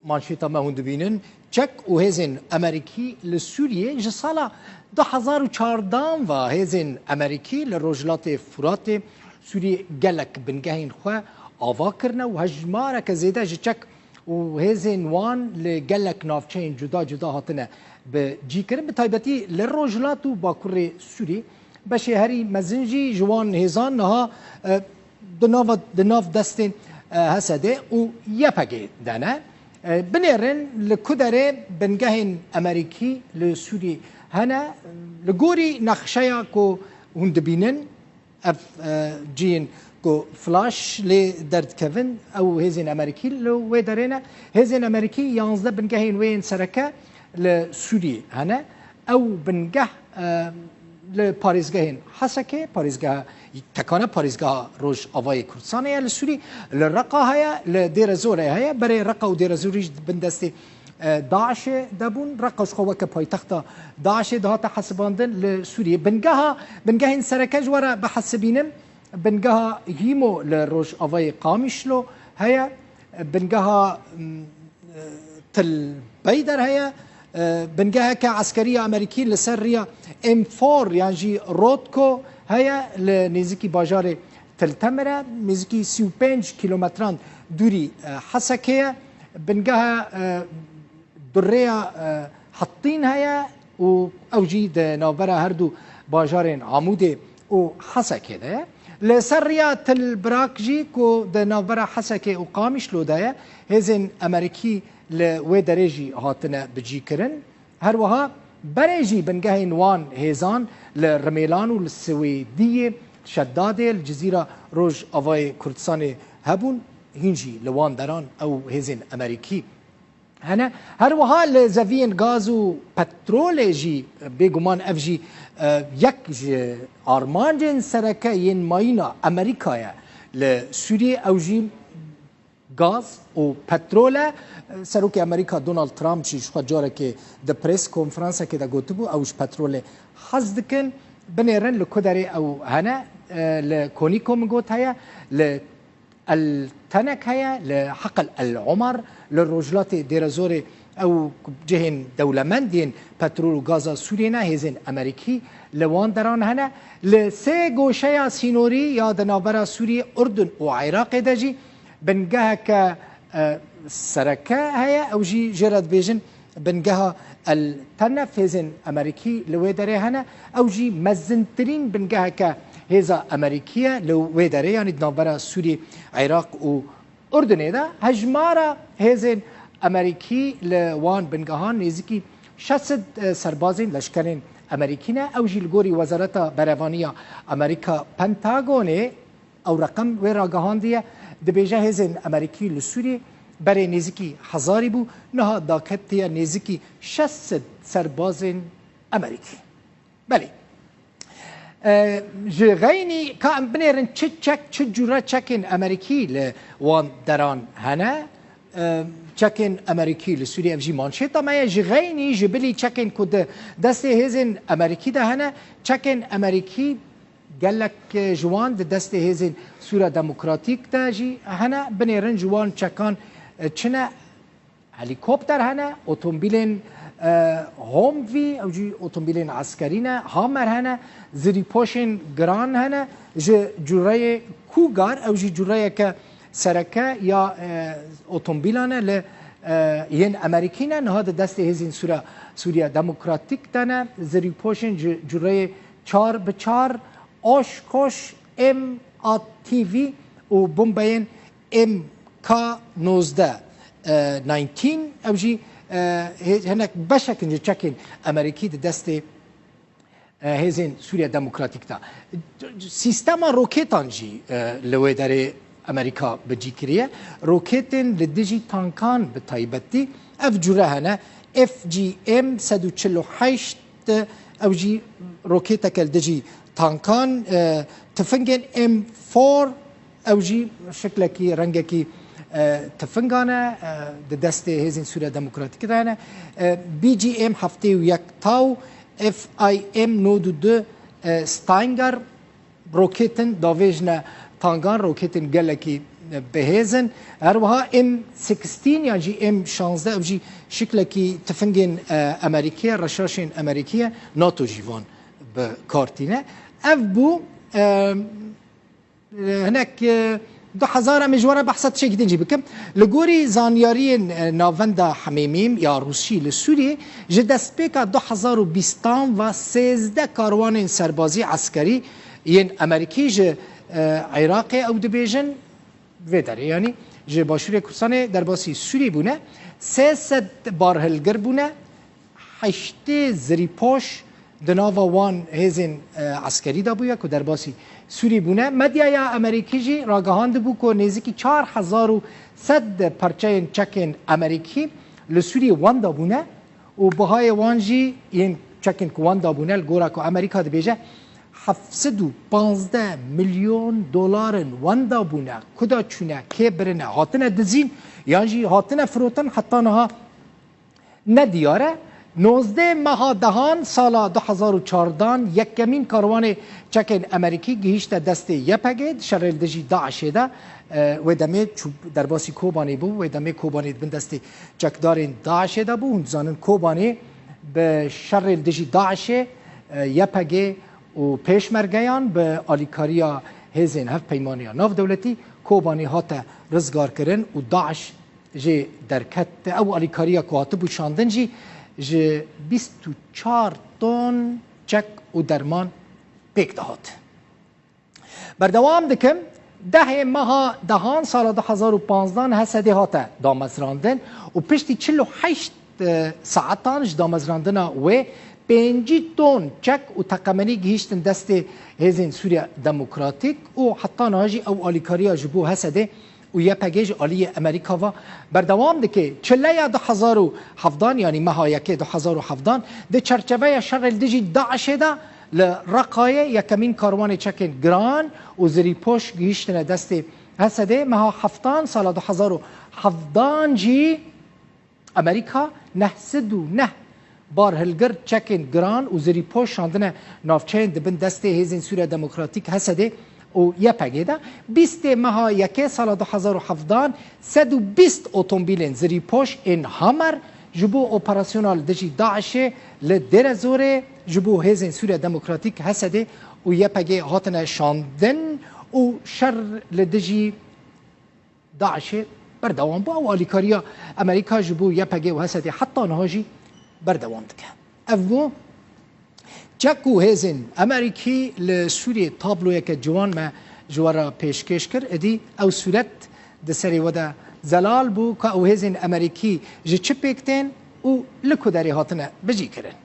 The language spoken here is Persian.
مانشیتا ما هون دبینن چک و هزین امریکی لسوریه جسالا 2014 و هزین امریکی لروجلات فرات سوریه گلک بنگهین خواه آوا کرنه و هجماره که زیده چک و هزین وان لگلک نافچین جدا جدا هاتنه به جی کرن به تایبتی لروجلات و باکور سوریه بشه هری مزنجی جوان هزان نها دناف دستین هسده و یپگه دانه بنرن لکدره بنگهین امریکی لسوری هنه لگوری نقشه کو هند بینن اف جین کو فلاش لی درد کفن او هزین امریکی لو ویدرینه هزین امریکی 11 بنگهین وین سرکه لسوری هنه او بنگه لپاریزگاهین حسکه پاریزگاه تکانه پاریزگاه روش آوای کردستانه لسوری لرقا هیا لدیر زوره هیا برای رقا و دیر زوریش بندستی داعش دبون رقا شخوه که پایتخت داعش دهات حسباندن لسوری بنگاهین سرکه جواره بحسبینم بنگاه هیمو لروش آوای قامیشلو هیا بنگاه تل بیدر هیا بنگاه که عسکری امریکی لسریا M4 یعنی رودکو هیا لنزیکی باجار تلتمره نزیکی 35 کیلومتران دوری حسکه بنگاه دریا حطین هیا و اوجی ده نوبره هردو باجارین عموده و حسکه ده لسریا تل براکجی کو ده نوبره حسکه و قامش لو ده هزین امریکی لوی درجی هاتنه بجی کرن هر وها برجی بنگهین وان هزان لرمیلان و لسویدیه شداده الجزیره روج آوای کردستان هبون هنجی لوان دران او هزین امریکی هنه هر وها لزوین گاز و پترول جی بگمان اف جی یک آرمانجن سرکه ین ماینا امریکایه لسوریه او جی گاز و پترول سروک امریکا دونالد ترامپ چی شخوا جاره که ده پریس کنفرانسه که ده گوته بو اوش پترول حزد کن بنیرن لکدره او هنه لکونیکو مگوت هیا لالتنک هیا لحقل العمر للرجلات دیرزور او جهن دولمندین پترول و گازا سورینا هزین امریکی لوان دران هنه لسه گوشه سینوری یا دنابرا سوری اردن و عراق دجی بنگاه که سرکه هیا او جی جرد بیجن بنگاه التنف هزن امریکی لوی داره هنه او جی مزنترین بنگاه که هزا امریکیه لوی داره یعنی دنابرا سوری عراق و اردن ده هجمارا هزن امریکی لوان بنگاهان نزیکی 600 سربازین لشکرین امریکینه او جی لگوری وزارت بروانیا امریکا پنتاگونه او رقم وی راگهان دیه دبیجه هزن امریکی لسوری برای نزیکی هزاری بو نها داکتیا نزیکی 600 سربازین امریکی بله جغینی که بنیرن چه جوره چکن امریکی لوان دران هنه چکن امریکی لسوری افجی مانشیتا ما جغینی جبلی چکن کد دست هزن امریکی ده هنه چکن امریکی گلک جوان دست هزین سورا دموکراتیک ده جی هنه بنیرن جوان چکان چنه هلیکوپتر هنه اتومبیلین هوموی او جی اتومبیلین عسکرینه هامر هنه زری پوشین گران هنه جوره کوگار او جی جوره که سرکه یا اتومبیلانه ل ین امریکینه نهاد دست هزین سوریا دموکراتیک دنه زری پوشین جوره 4x4 آشکوش ام آت تی وی و بمبین ام کا 19 او جی هناك بشكل چکن امریکی دست هزین سوریا دموکراتیک دا سیستم روکیتان جی لوی داره امریکا بجی کریه روکیتن لدیجی تانکان به تایبتی اف جوره هنه اف جی ام 148 او جی روکیتا کل دیجی تانکان تفنگن ام 4 او جی شکلکی رنگکی تفنگانه دست هزین سوریا دموکراتیک دانه بی جی ام هفته و یک تاو اف آی ام 92 ستاینگر روکیتن داویجنه تانگان روکیتن گلکی بهزن هروها M16 یا جی M16 او جی شکل کی تفنگین امریکیه رشاشین امریکیه ناتو جیوان به کارتینه اف بو هناك 2000 مجوره بحثت شيء جديد بكم لغوري زانيارين نافندا حميميم يا روسي لسوري جدس بيكا 2020 و 13 كاروان سربازي عسكري ين امريكي ج عراقي او دبيجن فيدر يعني ج باشور كردستان در باسی سوری بونه 300 بارهلگر بونه 8 زریپوش دناوا وان هزین عسکری دا بویا که در باسی سوری بونه مدیای امریکی جی راگهاند بو که نزدیکی 4100 پرچه چکن امریکی لسوری وان دا بونه و بهای وان جی این چکن که وان دا بونه لگورا که امریکا دا بیجه 715 میلیون دلار وان دا بونه کدا چونه که برنه هاتنه دزین یعنی هاتنه فروتن حتی نها ندیاره 19 ماه دهان سال 2014 یکمین کاروان چکن امریکی گهیشت دست یپگید شرل دجی داعش ده و دمه در باسی کوبانی بو و دمه کوبانی بن دست چکدارین داعش ده بو هم زانن کوبانی به شرل دجی داعش یپگی و پیشمرگیان به آلیکاریا هزین هفت پیمانیا ناف دولتی کوبانی هات رزگار کرن و داعش جه درکت او آلیکاریا کواتبو شاندن جی جه 24 تن چک و درمان پیک دهات بردوام دکم ده ماه دهان سال 2015 هسته هاته دامزراندن و پشتی 48 ساعتان دامزراندن و 5 تن چک و تقمنی گهیشتن دست هزین سوریا دموکراتیک و حتی ناجی او آلیکاریا جبو هسته و یه پگیج آلی امریکا و بردوام دکه چله 2017 یعنی ماه یکی 2017 ده چرچوه شر دیجی داعش ده لرقای یکمین کاروان چکن گران و زری پوش گیشتن دست هسته ماه هفتان سال 2017 جی امریکا 909 بار هلگر چکن گران و زری پوش شاندن نافچین دبن دست هزین سوریا دموکراتیک هسته و یه پگیده 20 ماه یکی سال 2017 120 اتومبیل زری پوش این هامر جبو اپراسیونال دجی داعش لدر زوره جبو هزین سوریا دموکراتیک هسته و یه پگی هاتن شاندن و شر لدجی داعش بردوام با و آلیکاریا امریکا جبو یه پگی و هسته حتی نهاجی بردوام دکه افو چکو هزین امریکی لسوری تابلو که جوان ما جوارا پیشکش کرد ادی او صورت دسری ودا زلال بو که او هزین امریکی جه چپیکتین و لکو داری هاتنه بجی کرن